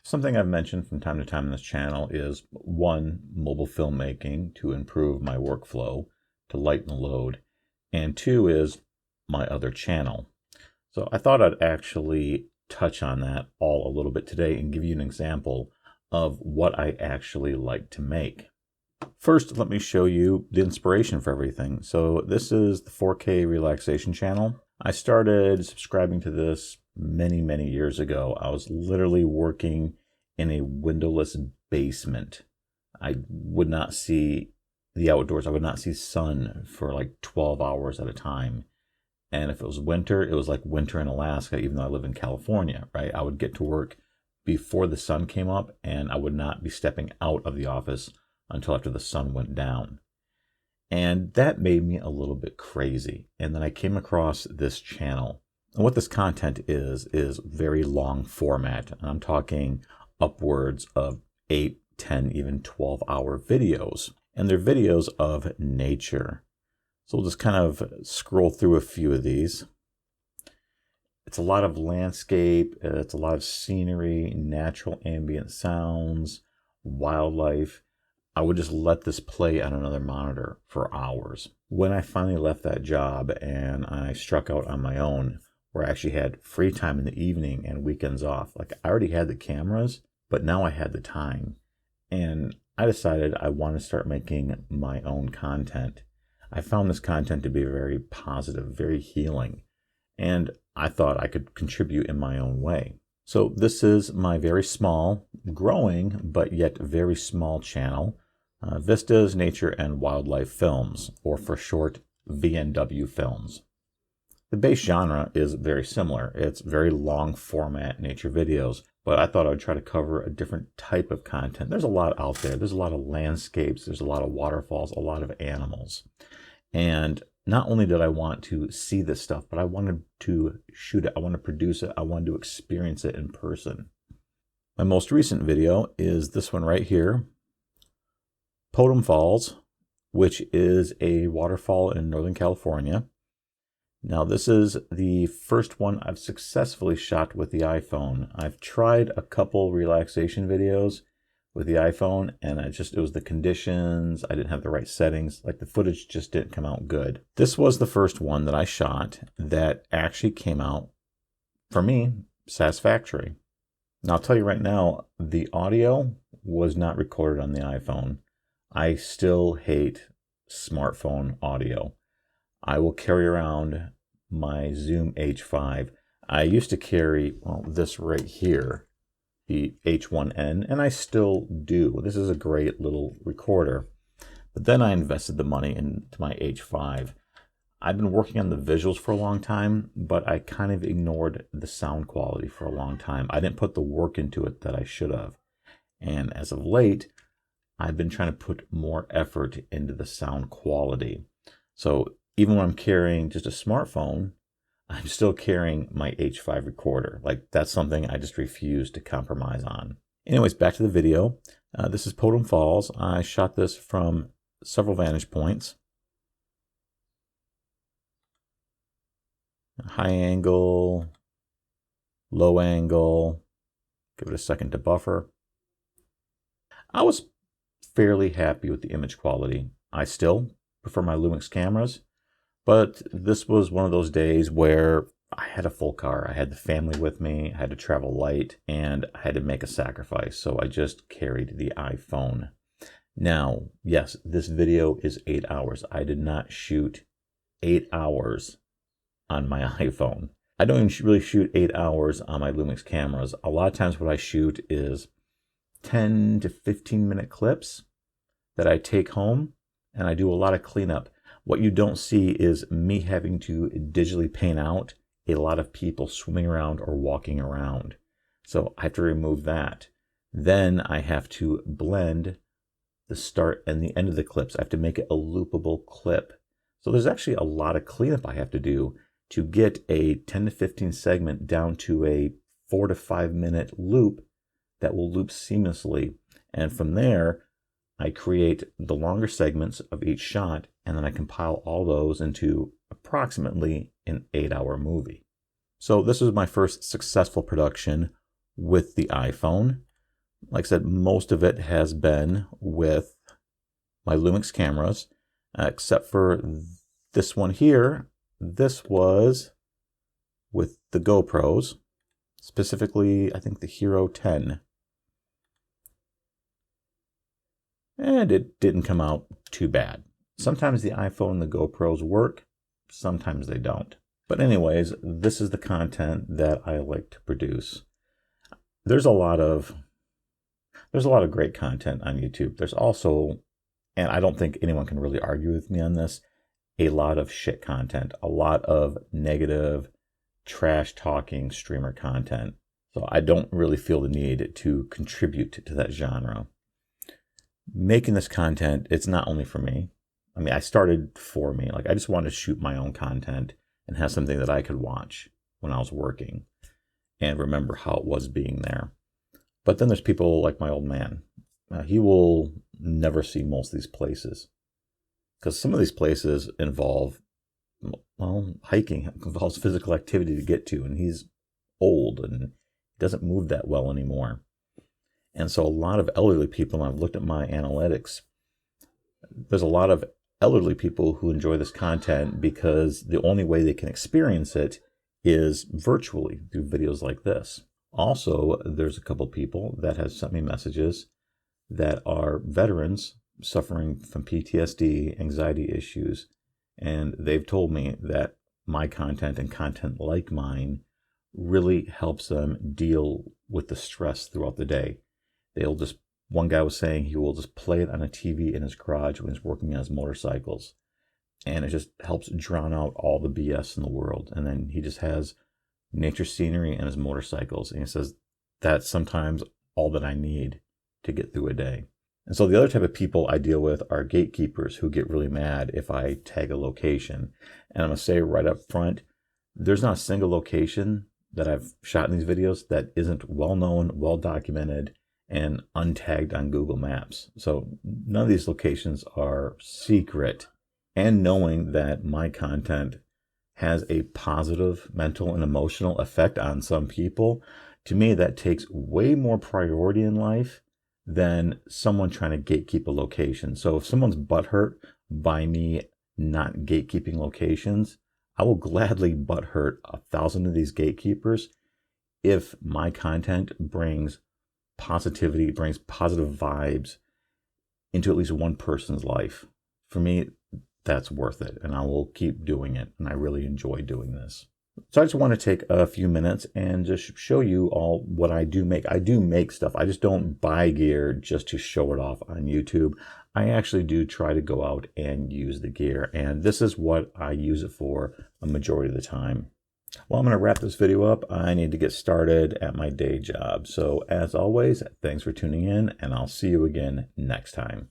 Something I've mentioned from time to time on this channel is one, mobile filmmaking to improve my workflow, to lighten the load, and two is my other channel. So I thought I'd actually touch on that all a little bit today and give you an example of what I actually like to make. First, let me show you the inspiration for everything. So this is the 4K relaxation channel. I started subscribing to this many years ago. I was literally working in a windowless basement. I would not see the outdoors. I would not see sun for like 12 hours at a time. And if it was winter, it was like winter in Alaska, even though I live in California, right? I would get to work before the sun came up, and I would not be stepping out of the office until after the sun went down. And that made me a little bit crazy. And then I came across this channel. And what this content is very long format. And I'm talking upwards of 8, 10, even 12-hour videos. And they're videos of nature. So we'll just kind of scroll through a few of these. It's a lot of landscape, it's a lot of scenery, natural ambient sounds, wildlife. I would just let this play on another monitor for hours. When I finally left that job and I struck out on my own, where I actually had free time in the evening and weekends off, like I already had the cameras, but now I had the time. And I decided I wanted to start making my own content. I found this content to be very positive, very healing, and I thought I could contribute in my own way. So this is my very small, growing, but yet very small channel, Vistas, Nature, and Wildlife Films, or for short, VNW Films. The base genre is very similar. It's very long format nature videos, but I thought I would try to cover a different type of content. There's a lot out there. There's a lot of landscapes. There's a lot of waterfalls, a lot of animals. And not only did I want to see this stuff, but I wanted to shoot it. I wanted to produce it. I wanted to experience it in person. My most recent video is this one right here, Potem Falls, which is a waterfall in Northern California. Now, this is the first one I've successfully shot with the iPhone. I've tried a couple relaxation videos with the iPhone, and it was the conditions. I didn't have the right settings. Like, the footage just didn't come out good. This was the first one that I shot that actually came out, for me, satisfactory. Now, I'll tell you right now, the audio was not recorded on the iPhone. I still hate smartphone audio. I will carry around my Zoom H5. I used to carry, well, this right here, the H1N, and I still do. This is a great little recorder. But then I invested the money into my H5. I've been working on the visuals for a long time, but I kind of ignored the sound quality for a long time. I didn't put the work into it that I should have. And as of late, I've been trying to put more effort into the sound quality. So even when I'm carrying just a smartphone, I'm still carrying my H5 recorder. Like, that's something I just refuse to compromise on. Anyways, back to the video. This is Potem Falls. I shot this from several vantage points. High angle, low angle, give it a second to buffer. I was fairly happy with the image quality. I still prefer my Lumix cameras, but this was one of those days where I had a full car. I had the family with me, I had to travel light, and I had to make a sacrifice, so I just carried the iPhone. Now, yes, this video is 8 hours. I did not shoot 8 hours on my iPhone. I don't even really shoot 8 hours on my Lumix cameras. A lot of times what I shoot is 10 to 15 minute clips that I take home, and I do a lot of cleanup. What you don't see is me having to digitally paint out a lot of people swimming around or walking around. So I have to remove that. Then I have to blend the start and the end of the clips. I have to make it a loopable clip. So there's actually a lot of cleanup I have to do to get a 10 to 15 segment down to a 4 to 5 minute loop that will loop seamlessly. And from there, I create the longer segments of each shot, and then I compile all those into approximately an 8-hour movie. So this was my first successful production with the iPhone. Like I said, most of it has been with my Lumix cameras, except for this one here. This was with the GoPros, specifically, I think the Hero 10. And it didn't come out too bad. Sometimes the iPhone and the GoPros work, sometimes they don't. But anyways, this is the content that I like to produce. There's a lot of great content on YouTube. There's also, and I don't think anyone can really argue with me on this, a lot of shit content, a lot of negative, trash talking streamer content. So I don't really feel the need to contribute to that genre. Making this content, it's not only for me. I mean, I started for me. Like, I just wanted to shoot my own content and have something that I could watch when I was working and remember how it was being there. But then there's people like my old man. He will never see most of these places because some of these places involve, well, hiking involves physical activity to get to, and he's old and doesn't move that well anymore. And so a lot of elderly people, and I've looked at my analytics, there's a lot of elderly people who enjoy this content because the only way they can experience it is virtually through videos like this. Also, there's a couple people that have sent me messages that are veterans suffering from PTSD, anxiety issues, and they've told me that my content and content like mine really helps them deal with the stress throughout the day. One guy was saying he will just play it on a TV in his garage when he's working on his motorcycles. And it just helps drown out all the BS in the world. And then he just has nature scenery and his motorcycles. And he says, that's sometimes all that I need to get through a day. And so the other type of people I deal with are gatekeepers who get really mad if I tag a location. And I'm going to say right up front, there's not a single location that I've shot in these videos that isn't well known, well documented, and untagged on Google Maps. So none of these locations are secret. And knowing that my content has a positive mental and emotional effect on some people, to me that takes way more priority in life than someone trying to gatekeep a location. So if someone's butthurt by me not gatekeeping locations, I will gladly butthurt 1,000 of these gatekeepers if my content brings positivity, brings positive vibes into at least one person's life. For me, that's worth it, and I will keep doing it, and I really enjoy doing this. So I just want to take a few minutes and just show you all what I do make. I do make stuff. I just don't buy gear just to show it off on YouTube. I actually do try to go out and use the gear, and this is what I use it for a majority of the time. Well, I'm going to wrap this video up. I need to get started at my day job. So as always, thanks for tuning in, and I'll see you again next time.